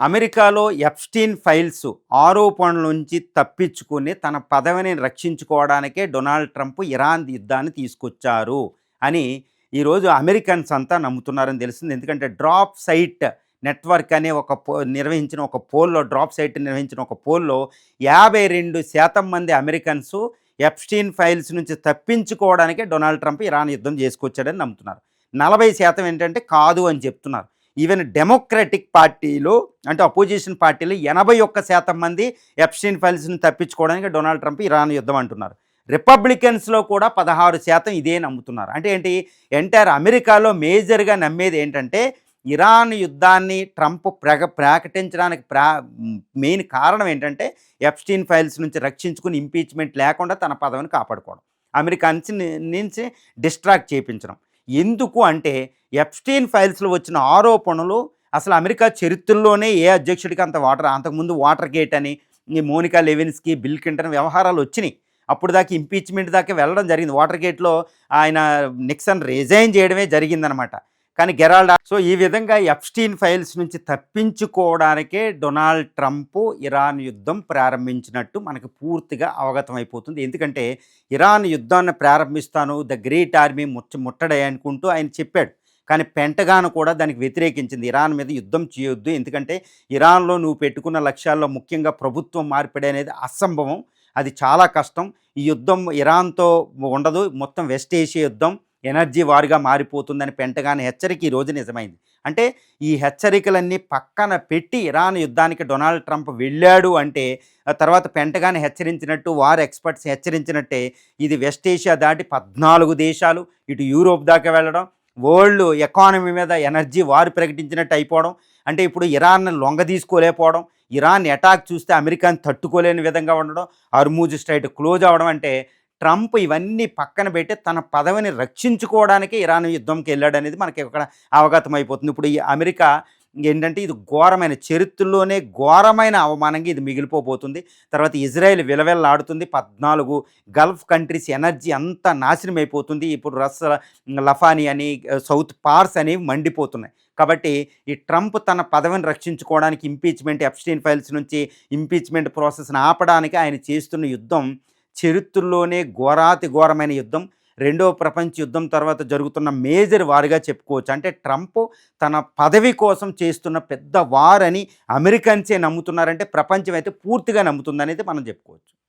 అమెరికాలో Epstein files ఆరోపణల నుంచి తప్పించుకొని తన పదవిని రక్షించుకోవడానికే డొనాల్డ్ ట్రంప్ ఇరాన్ యుద్ధాన్ని తీసుకొచ్చారు అని ఈరోజు అమెరికన్స్ అంతా నమ్ముతున్నారని తెలిసింది. ఎందుకంటే డ్రాప్ సైట్ నెట్వర్క్ అనే ఒక నిర్వహించిన ఒక పోల్‌లో డ్రాప్ సైట్ నిర్వహించిన ఒక పోల్‌లో 52% మంది అమెరికన్స్ ఎప్‌స్టీన్ ఫైల్స్ నుంచి తప్పించుకోవడానికే డొనాల్డ్ ట్రంప్ ఇరాన్ యుద్ధం చేసుకొచ్చాడని నమ్ముతున్నారు. 40% ఏంటంటే కాదు అని చెప్తున్నారు. ఈవెన్ డెమోక్రటిక్ పార్టీలో అంటే అపోజిషన్ పార్టీలో 81% మంది ఎప్‌స్టీన్ ఫైల్స్‌ని తప్పించుకోవడానికి డొనాల్డ్ ట్రంప్ ఇరాన్ యుద్ధం అంటున్నారు. రిపబ్లికన్స్‌లో కూడా 16% ఇదే నమ్ముతున్నారు. అంటే ఏంటి, ఎంటైర్ అమెరికాలో మేజర్‌గా నమ్మేది ఏంటంటే ఇరాన్ యుద్ధాన్ని ట్రంప్ ప్రకటించడానికి మెయిన్ కారణం ఏంటంటే ఎప్‌స్టీన్ ఫైల్స్ నుంచి రక్షించుకుని ఇంపీచ్మెంట్ లేకుండా తన పదవిని కాపాడుకోవడం, అమెరికా నుంచి డిస్ట్రాక్ట్ చేయించడం. ఎందుకు అంటే ఎప్‌స్టీన్ ఫైల్స్‌లో వచ్చిన ఆరోపణలు అసలు అమెరికా చరిత్రలోనే ఏ అధ్యక్షుడికి అంతకుముందు వాటర్ గేట్ అని, ఈ మోనికా లెవిన్స్కీ, బిల్ క్లింటన్ వ్యవహారాలు వచ్చినాయి. అప్పుడు దాకా ఇంపీచ్మెంట్ దాకా వెళ్ళడం జరిగింది. వాటర్ గేట్‌లో ఆయన నిక్సన్ రిజైన్ చేయడమే జరిగిందనమాట. కానీ సో ఈ విధంగా ఎప్‌స్టీన్ ఫైల్స్ నుంచి తప్పించుకోవడానికే డొనాల్డ్ ట్రంప్ ఇరాన్ యుద్ధం ప్రారంభించినట్టు మనకు పూర్తిగా అవగతమైపోతుంది. ఎందుకంటే ఇరాన్ యుద్ధాన్ని ప్రారంభిస్తాను, ద గ్రేట్ ఆర్మీ ముట్టడే అనుకుంటూ ఆయన చెప్పాడు. కానీ పెంటగాన్ కూడా దానికి వ్యతిరేకించింది. ఇరాన్ మీద యుద్ధం చేయొద్దు, ఎందుకంటే ఇరాన్లో నువ్వు పెట్టుకున్న లక్ష్యాల్లో ముఖ్యంగా ప్రభుత్వం మార్పిడి అనేది అసంభవం, అది చాలా కష్టం. ఈ యుద్ధం ఇరాన్తో ఉండదు, మొత్తం వెస్ట్ ఏషియా యుద్ధం ఎనర్జీ వార్గా మారిపోతుందని పెంటగాన్ హెచ్చరిక ఈరోజు నిజమైంది. అంటే ఈ హెచ్చరికలన్నీ పక్కన పెట్టి ఇరాన్ యుద్ధానికి డొనాల్డ్ ట్రంప్ వెళ్ళాడు అంటే తర్వాత పెంటగాన్ హెచ్చరించినట్టు, వార్ ఎక్స్పర్ట్స్ హెచ్చరించినట్టే ఇది వెస్ట్ ఏషియా దాటి 14 దేశాలు ఇటు యూరోప్ దాకా వెళ్ళడం, వరల్డ్ ఎకానమీ మీద ఎనర్జీ వార్ ప్రకటించినట్టు అయిపోవడం. అంటే ఇప్పుడు ఇరాన్ని లొంగ తీసుకోలేకపోవడం, ఇరాన్ అటాక్ చూస్తే అమెరికాని తట్టుకోలేని విధంగా ఉండడం, హర్మూజ్ స్ట్రైట్ క్లోజ్ అవ్వడం. అంటే ట్రంప్ ఇవన్నీ పక్కన పెట్టి తన పదవిని రక్షించుకోవడానికే ఇరాన్ యుద్ధంకి వెళ్ళాడనేది మనకి ఇక్కడ అవగతమైపోతుంది. ఇప్పుడు ఈ అమెరికా ఏంటంటే ఇది ఘోరమైన చరిత్రలోనే ఘోరమైన అవమానంగా ఇది మిగిలిపోబోతుంది. తర్వాత ఇజ్రాయెల్ విలవెల్లాడుతుంది. 14 గల్ఫ్ కంట్రీస్ ఎనర్జీ అంతా నాశనం అయిపోతుంది. ఇప్పుడు లఫానీ అని, సౌత్ పార్స్ అనేవి మండిపోతున్నాయి. కాబట్టి ఈ ట్రంప్ తన పదవిని రక్షించుకోవడానికి ఇంపీచ్మెంట్, ఎప్‌స్టీన్ ఫైల్స్ నుంచి ఇంపీచ్మెంట్ ప్రాసెస్ని ఆపడానికి ఆయన చేస్తున్న యుద్ధం చరిత్రలోనే ఘోరాతి ఘోరమైన యుద్ధం. రెండవ ప్రపంచ యుద్ధం తర్వాత జరుగుతున్న మేజర్ వార్గా చెప్పుకోవచ్చు. అంటే ట్రంప్ తన పదవి కోసం చేస్తున్న పెద్ద వార్ అని అమెరికన్సే నమ్ముతున్నారంటే ప్రపంచం అయితే పూర్తిగా నమ్ముతుందనేది మనం చెప్పుకోవచ్చు.